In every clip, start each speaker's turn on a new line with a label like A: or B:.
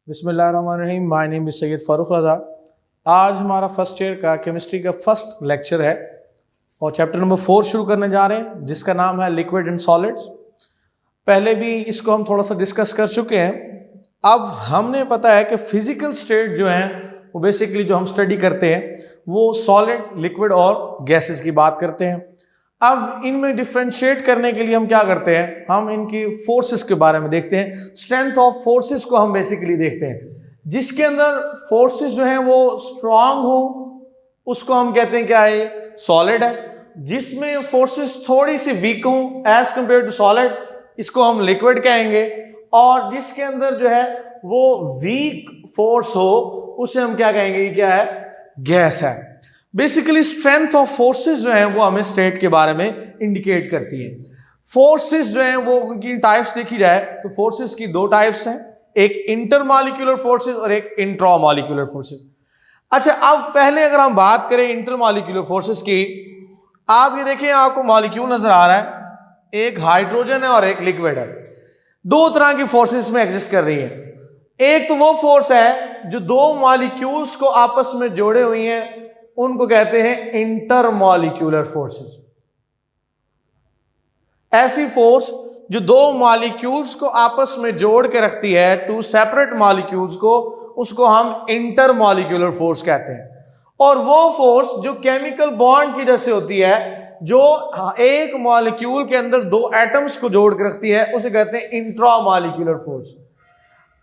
A: बिस्मिल्लाहिर्रहमानिर्रहीम। My name is Syed Farooq Raza. आज हमारा फर्स्ट ईयर का केमिस्ट्री का फर्स्ट लेक्चर है और चैप्टर नंबर 4 शुरू करने जा रहे हैं, जिसका नाम है लिक्विड एंड सॉलिड्स। पहले भी इसको हम थोड़ा सा डिस्कस कर चुके हैं। अब हमने पता है कि फिजिकल स्टेट जो है वो बेसिकली जो हम स्टडी करते हैं वो सॉलिड, लिक्विड और गैसेस की बात करते हैं। अब इनमें डिफ्रेंशिएट करने के लिए हम क्या करते हैं, हम इनकी फोर्सेस के बारे में देखते हैं। स्ट्रेंथ ऑफ फोर्सेस को हम बेसिकली देखते हैं। जिसके अंदर फोर्सेस जो हैं वो स्ट्रांग हो उसको हम कहते हैं क्या है, सॉलिड है। जिसमें फोर्सेस थोड़ी सी वीक हो एज कंपेयर टू सॉलिड, इसको हम लिक्विड कहेंगे। और जिसके अंदर जो है वो वीक फोर्स हो उसे हम क्या कहेंगे, ये क्या है, गैस है। बेसिकली स्ट्रेंथ ऑफ फोर्सेस जो है वो हमें स्टेट के बारे में इंडिकेट करती है। फोर्सेस जो है वो उनकी टाइप्स देखी जाए तो फोर्सेस की दो टाइप्स हैं, एक इंटरमॉलिक्यूलर फोर्सेस और एक इंट्रामॉलिक्यूलर फोर्सेस। अच्छा, अब पहले अगर हम बात करें इंटरमॉलिक्यूलर फोर्सेस की, आप ये देखिए, आपको मॉलिक्यूल नजर आ रहा है, एक हाइड्रोजन है और एक लिक्विड है। दो तरह की फोर्सेस में एग्जिस्ट कर रही है। एक तो वो फोर्स है जो दो मॉलिक्यूल्स को आपस में जोड़े हुई हैं, उनको कहते हैं इंटरमॉलिक्यूलर फोर्सेस। ऐसी फोर्स जो दो मॉलिक्यूल्स को आपस में जोड़ के रखती है, टू सेपरेट मॉलिक्यूल्स को, उसको हम इंटरमॉलिक्यूलर फोर्स कहते हैं। और वो फोर्स जो केमिकल बॉन्ड की वजह से होती है, जो एक मॉलिक्यूल के अंदर दो एटम्स को जोड़ के रखती है, उसे कहते हैं इंट्रामॉलिक्यूलर फोर्स।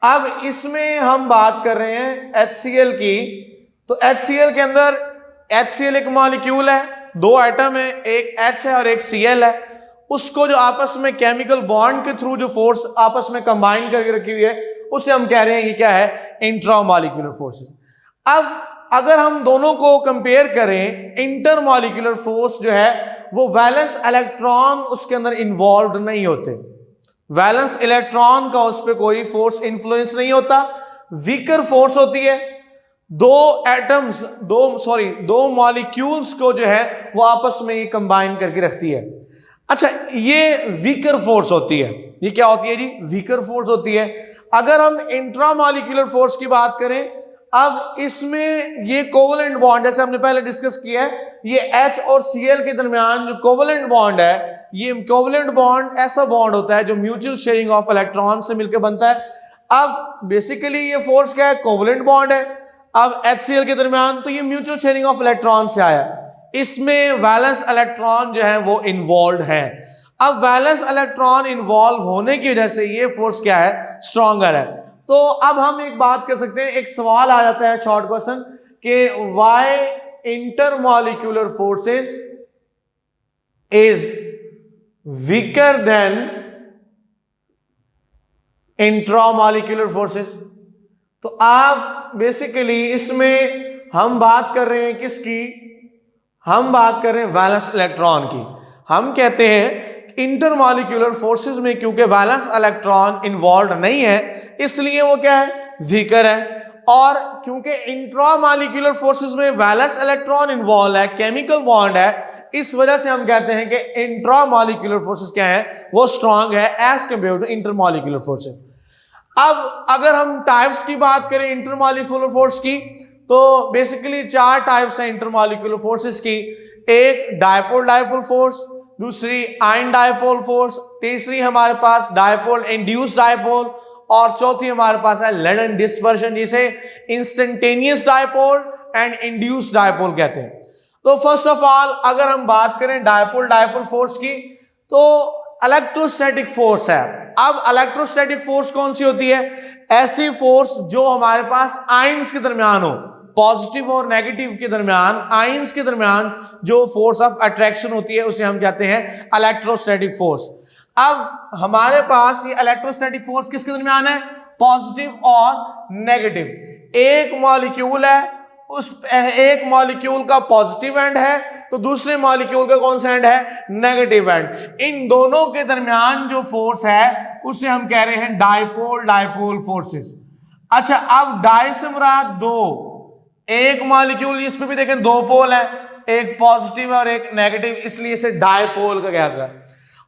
A: अब इसमें हम बात कर रहे हैं HCl की। तो HCl के अंदर, HCl एक मॉलिक्यूल है, दो एटम है, एक H है और एक Cl है। उसको जो आपस में केमिकल बॉन्ड के थ्रू जो फोर्स आपस में कंबाइन करके रखी हुई है, उसे हम कह रहे हैं ये क्या है, इंट्रामॉलिक्यूलर फोर्सेस। अब अगर हम दोनों को कंपेयर करें, इंटरमॉलिक्यूलर फोर्स जो है वो वैलेंस इलेक्ट्रॉन उसके अंदर इन्वॉल्व नहीं होते। वैलेंस इलेक्ट्रॉन का उस पर कोई फोर्स इन्फ्लुएंस नहीं होता। वीकर फोर्स होती है, दो मॉलिक्यूल्स को जो है वो आपस में ये कंबाइन करके रखती है। अच्छा, ये वीकर फोर्स होती है। ये क्या होती है जी, वीकर फोर्स होती है। अगर हम इंट्रामॉलिक्यूलर फोर्स की बात करें, अब इसमें ये कोवलेंट बॉन्ड, जैसे हमने पहले डिस्कस किया है, ये H और Cl के दरमियान जो कोवलेंट बॉन्ड है, ये कोवलेंट बॉन्ड ऐसा बॉन्ड होता है जो म्यूचुअल शेयरिंग ऑफ इलेक्ट्रॉन से मिलकर बनता है। अब बेसिकली ये फोर्स क्या है, कोवलेंट बॉन्ड है। अब HCl के दरमियान, तो ये म्यूचुअल शेयरिंग ऑफ इलेक्ट्रॉन से आया, इसमें वैलेंस इलेक्ट्रॉन जो है वो इन्वॉल्व है। अब वैलेंस इलेक्ट्रॉन इन्वॉल्व होने की वजह से ये फोर्स क्या है, स्ट्रॉन्गर है। तो अब हम एक बात कर सकते हैं, एक सवाल आ जाता है शॉर्ट क्वेश्चन कि why intermolecular forces is weaker then intramolecular forces. तो आप बेसिकली इसमें हम बात कर रहे हैं किसकी, हम बात कर रहे हैं वैलेंस इलेक्ट्रॉन की। हम कहते हैं इंटरमॉलिक्यूलर फोर्सेस में क्योंकि वैलेंस इलेक्ट्रॉन इन्वॉल्व नहीं है, इसलिए वो क्या है, वीकर है। और क्योंकि इंट्रामॉलिक्यूलर फोर्सेस में वैलेंस इलेक्ट्रॉन इन्वॉल्व है, केमिकल बॉन्ड है, इस वजह से हम कहते हैं कि इंट्रामॉलिक्यूलर फोर्सेस क्या है, वो स्ट्रांग है as compare to intermolecular forces. अब अगर हम टाइप्स की बात करें इंटरमॉलिक्यूलर फोर्स की, तो बेसिकली चार टाइप्स हैं इंटरमॉलिक्यूलर फोर्सेस की। एक डायपोल डायपोल फोर्स, दूसरी आयन डायपोल फोर्स, तीसरी हमारे पास डायपोल इंड्यूस्ड डायपोल, और चौथी हमारे पास है लैडन डिस्पर्शन, जिसे instantaneous dipole and induced dipole कहते हैं। तो फर्स्ट ऑफ ऑल अगर हम बात करें डायपोल डायपोल फोर्स की, तो इलेक्ट्रोस्टैटिक फोर्स है। अब इलेक्ट्रोस्टैटिक फोर्स कौन सी होती है, ऐसी फोर्स जो हमारे पास आयंस के दरमियान हो, पॉजिटिव और नेगेटिव के दरमियान, आयंस के दरमियान जो फोर्स ऑफ अट्रैक्शन होती है, उसे हम कहते हैं इलेक्ट्रोस्टैटिक फोर्स। अब हमारे पास ये इलेक्ट्रोस्टैटिक फोर्स किसके दरमियान है, पॉजिटिव और नेगेटिव। एक मॉलिक्यूल है, उस एक मॉलिक्यूल का पॉजिटिव एंड है, तो दूसरे मॉलिक्यूल का कौन सा एंड है, नेगेटिव एंड। इन दोनों के दरमियान जो फोर्स है उसे हम कह रहे हैं डायपोल डायपोल फोर्सेस। अच्छा, अब डाई से मुराद दो, एक मॉलिक्यूल, इस पे भी देखें दो पोल है, एक पॉजिटिव और एक नेगेटिव, इसलिए इसे डायपोल का क्या गया।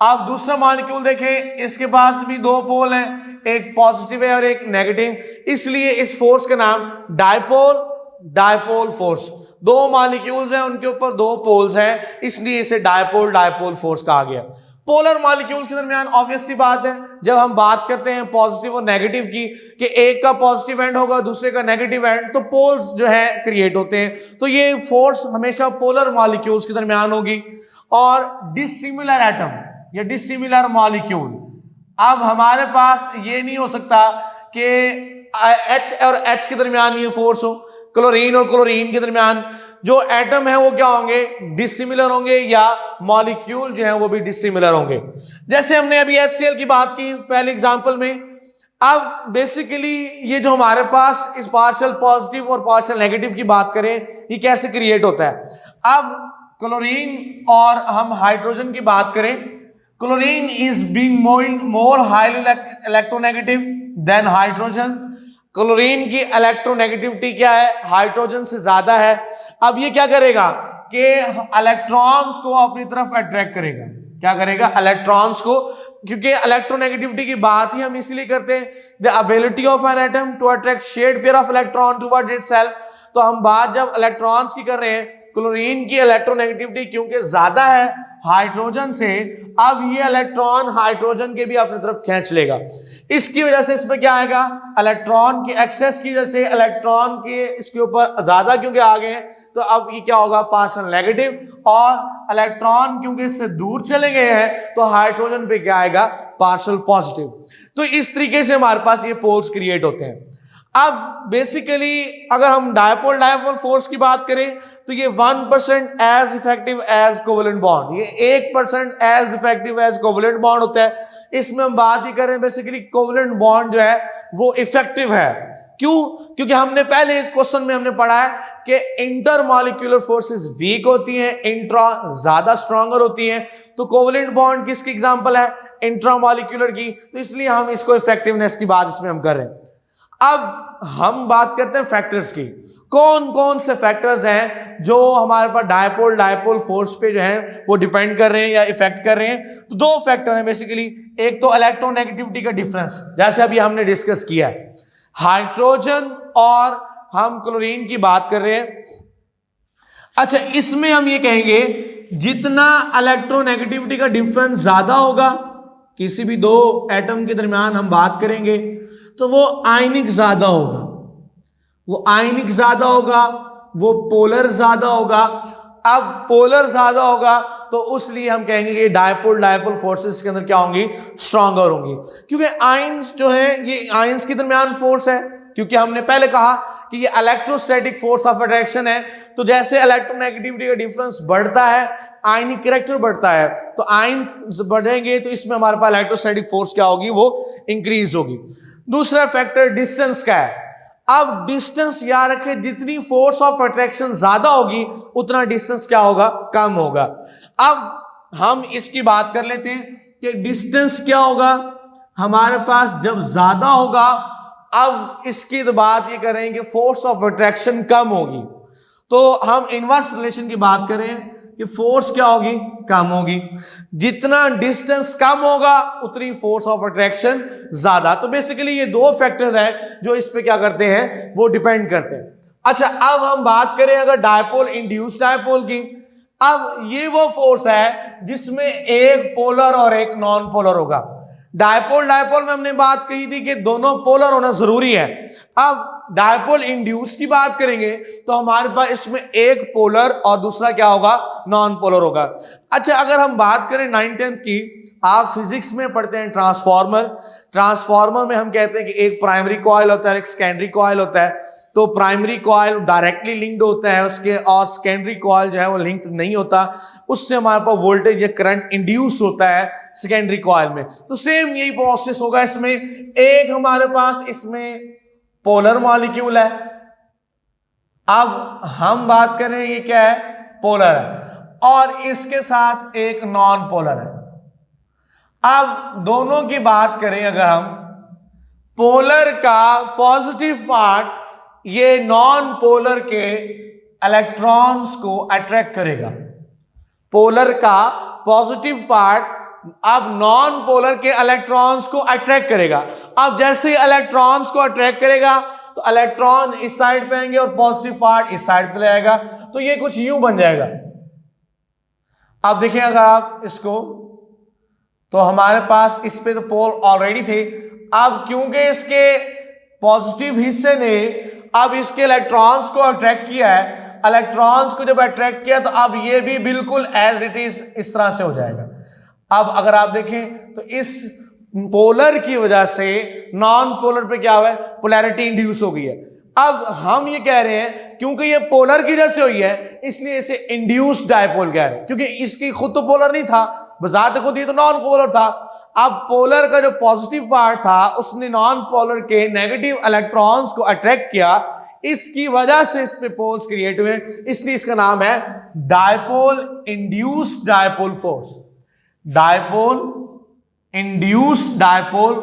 A: आप दूसरा मॉलिक्यूल देखें, इसके पास भी दो पोल हैं, एक पॉजिटिव है और एक नेगेटिव, इसलिए इस फोर्स का नाम डायपोल फोर्स। दो मॉलिक्यूल्स हैं, उनके ऊपर दो पोल्स हैं, इसलिए इसे डायपोल फोर्स कहा गया। पोलर मॉलिक्यूल्स के दरमियान ऑब्वियस सी बात है, जब हम बात करते हैं पॉजिटिव और नेगेटिव की, कि एक का पॉजिटिव एंड होगा दूसरे का नेगेटिव एंड, तो पोल्स जो है क्रिएट होते हैं। तो ये फोर्स हमेशा पोलर मॉलिक्यूल्स के दरमियान होगी। और डिसिमिलर एटम या डिसिमिलर मॉलिक्यूल, अब हमारे पास ये नहीं हो सकता कि H और H के दरमियान ये फोर्स हो, क्लोरीन और क्लोरीन के दरमियान जो एटम है वो क्या होंगे, डिसिमिलर होंगे, या मॉलिक्यूल जो है वो भी डिसिमिलर होंगे। जैसे हमने अभी HCl की बात की पहले एग्जांपल में। अब बेसिकली ये जो हमारे पास इस पार्शियल पॉजिटिव और पार्शियल नेगेटिव की बात करें, ये कैसे क्रिएट होता है। अब क्लोरीन और हम हाइड्रोजन की बात करें, chlorine is being more highly electronegative than hydrogen. Chlorine की इलेक्ट्रोनेगेटिविटी क्या है, हाइड्रोजन से ज्यादा है। अब ये क्या करेगा कि इलेक्ट्रॉन्स को अपनी तरफ अट्रैक्ट करेगा। क्या करेगा, इलेक्ट्रॉन्स को, क्योंकि इलेक्ट्रोनेगेटिविटी की बात ही हम इसलिए करते हैं, the ability of an atom to attract shared pair of electron towards itself. तो हम बात जब इलेक्ट्रॉन्स की कर रहे हैं, क्लोरीन की इलेक्ट्रोनेगेटिविटी क्योंकि ज्यादा है हाइड्रोजन से, अब ये इलेक्ट्रॉन हाइड्रोजन के भी अपनी तरफ खींच लेगा। इसकी वजह से इसमें क्या आएगा, इलेक्ट्रॉन की एक्सेस की वजह से इलेक्ट्रॉन के इसके ऊपर ज्यादा क्योंकि आ गए हैं, तो अब ये क्या होगा, पार्शियल नेगेटिव। और इलेक्ट्रॉन क्योंकि इससे दूर चले गए हैं तो हाइड्रोजन पे क्या आएगा, पार्शियल पॉजिटिव। तो इस तरीके से हमारे पास ये पोल्स क्रिएट होते हैं। अब बेसिकली अगर हम डायपोल फोर्स की बात करें तो ये 1% as effective as covalent bond, ये 1% as effective as covalent bond होता है। इसमें हम बात ही कर रहे हैं बेसिकली कोवेलेंट बॉन्ड जो है वो इफेक्टिव है। क्यों, क्योंकि हमने पहले एक क्वेश्चन में हमने पढ़ा है कि इंटर मॉलिक्यूलर फोर्सेस वीक होती हैं, इंट्रा ज्यादा स्ट्रॉन्गर होती हैं। तो कोवेलेंट बॉन्ड किसकी एग्जांपल है, इंट्रा मॉलिक्यूलर की, तो इसलिए हम इसको इफेक्टिवनेस की बात इसमें हम कर रहे हैं। अब हम बात करते हैं फैक्टर्स की, कौन कौन से फैक्टर्स हैं जो हमारे पास डायपोल फोर्स पे जो है वो डिपेंड कर रहे हैं या इफेक्ट कर रहे हैं। तो दो फैक्टर हैं बेसिकली, एक तो इलेक्ट्रोनेगेटिविटी का डिफरेंस, जैसे अभी हमने डिस्कस किया है, हाइड्रोजन और हम क्लोरीन की बात कर रहे हैं। अच्छा, इसमें हम ये कहेंगे जितना इलेक्ट्रोनेगेटिविटी का डिफरेंस ज्यादा होगा किसी भी दो एटम के दरमियान हम बात करेंगे, तो वो आयनिक ज्यादा होगा, वो आयनिक ज्यादा होगा, वो पोलर ज्यादा होगा। अब पोलर ज्यादा होगा तो इसलिए हम कहेंगे कि डायपोल फोर्सेस के अंदर क्या होंगी, स्ट्रॉन्गर होंगी, क्योंकि आयंस जो है ये आयंस के दरमियान फोर्स है। क्योंकि हमने पहले कहा कि ये इलेक्ट्रोस्टैटिक फोर्स ऑफ अट्रैक्शन है, तो जैसे इलेक्ट्रोनेगेटिविटी का डिफरेंस बढ़ता है आयनिक कैरेक्टर बढ़ता है, तो आयन बढ़ेंगे तो इसमें हमारे पास इलेक्ट्रोस्टैटिक फोर्स क्या होगी, वो इंक्रीज होगी। दूसरा फैक्टर डिस्टेंस का है। अब डिस्टेंस याद रखें, जितनी फोर्स ऑफ अट्रैक्शन ज्यादा होगी उतना डिस्टेंस क्या होगा, कम होगा। अब हम इसकी बात कर लेते हैं कि डिस्टेंस क्या होगा हमारे पास जब ज्यादा होगा। अब इसकी बात ये करें कि फोर्स ऑफ अट्रैक्शन कम होगी, तो हम इनवर्स रिलेशन की बात करें कि फोर्स क्या होगी, कम होगी। जितना डिस्टेंस कम होगा उतनी फोर्स ऑफ अट्रैक्शन ज्यादा। तो बेसिकली ये दो फैक्टर्स हैं जो इस पे क्या करते हैं, वो डिपेंड करते हैं। अच्छा, अब हम बात करें अगर डायपोल इंड्यूस डायपोल की। अब ये वो फोर्स है जिसमें एक पोलर और एक नॉन पोलर होगा। डायपोल में हमने बात कही थी कि दोनों पोलर होना जरूरी है। अब डायपोल इंड्यूस की बात करेंगे तो हमारे पास इसमें एक पोलर और दूसरा क्या होगा, नॉन पोलर होगा। अच्छा, अगर हम बात करें 9th-10th की, आप फिजिक्स में पढ़ते हैं ट्रांसफार्मर में हम कहते हैं कि एक प्राइमरी कॉइल होता है, एक सेकेंडरी कॉइल होता है। तो प्राइमरी कॉइल डायरेक्टली लिंक्ड होता है उसके, और सेकेंडरी कॉइल जो है वो लिंक्ड नहीं होता, उससे हमारे पास वोल्टेज या करंट इंड्यूस होता है सेकेंडरी कॉइल में। तो सेम यही प्रोसेस होगा इसमें। एक हमारे पास इसमें पोलर मॉलिक्यूल है, अब हम बात करें ये क्या है, पोलर है, और इसके साथ एक नॉन पोलर है। अब दोनों की बात करें अगर हम, पोलर का पॉजिटिव पार्ट ये नॉन पोलर के इलेक्ट्रॉन्स को अट्रैक्ट करेगा। पोलर का पॉजिटिव पार्ट अब नॉन पोलर के इलेक्ट्रॉन्स को अट्रैक्ट करेगा। अब जैसे ही इलेक्ट्रॉन्स को अट्रैक्ट करेगा तो इलेक्ट्रॉन इस साइड पे आएंगे और पॉजिटिव पार्ट इस साइड पे ले आएगा, तो ये कुछ यूं बन जाएगा। अब देखिए अगर आप इसको, तो हमारे पास इस पे तो पोल ऑलरेडी थे, अब क्योंकि इसके पॉजिटिव हिस्से ने अब इसके इलेक्ट्रॉन्स को अट्रैक्ट किया है, इलेक्ट्रॉन्स को जब अट्रैक्ट किया तो अब ये भी बिल्कुल एज इट इज इस तरह से हो जाएगा। अब अगर आप देखें तो इस पोलर की वजह से नॉन पोलर पे क्या हुआ है, पोलैरिटी इंड्यूस हो गई है। अब हम ये कह रहे हैं क्योंकि ये पोलर की वजह से हुई है इसलिए इसे इंड्यूस्ड डायपोल कह रहे हैं, क्योंकि इसकी खुद तो पोलर नहीं था, बजाते खुद ये तो नॉन पोलर था। अब पोलर का जो पॉजिटिव पार्ट था उसने नॉन पोलर के नेगेटिव इलेक्ट्रॉन्स को अट्रैक्ट किया, इसकी वजह से इस पे पोल्स क्रिएट हुए, इसलिए इसका नाम है dipole induced dipole force. Dipole induced dipole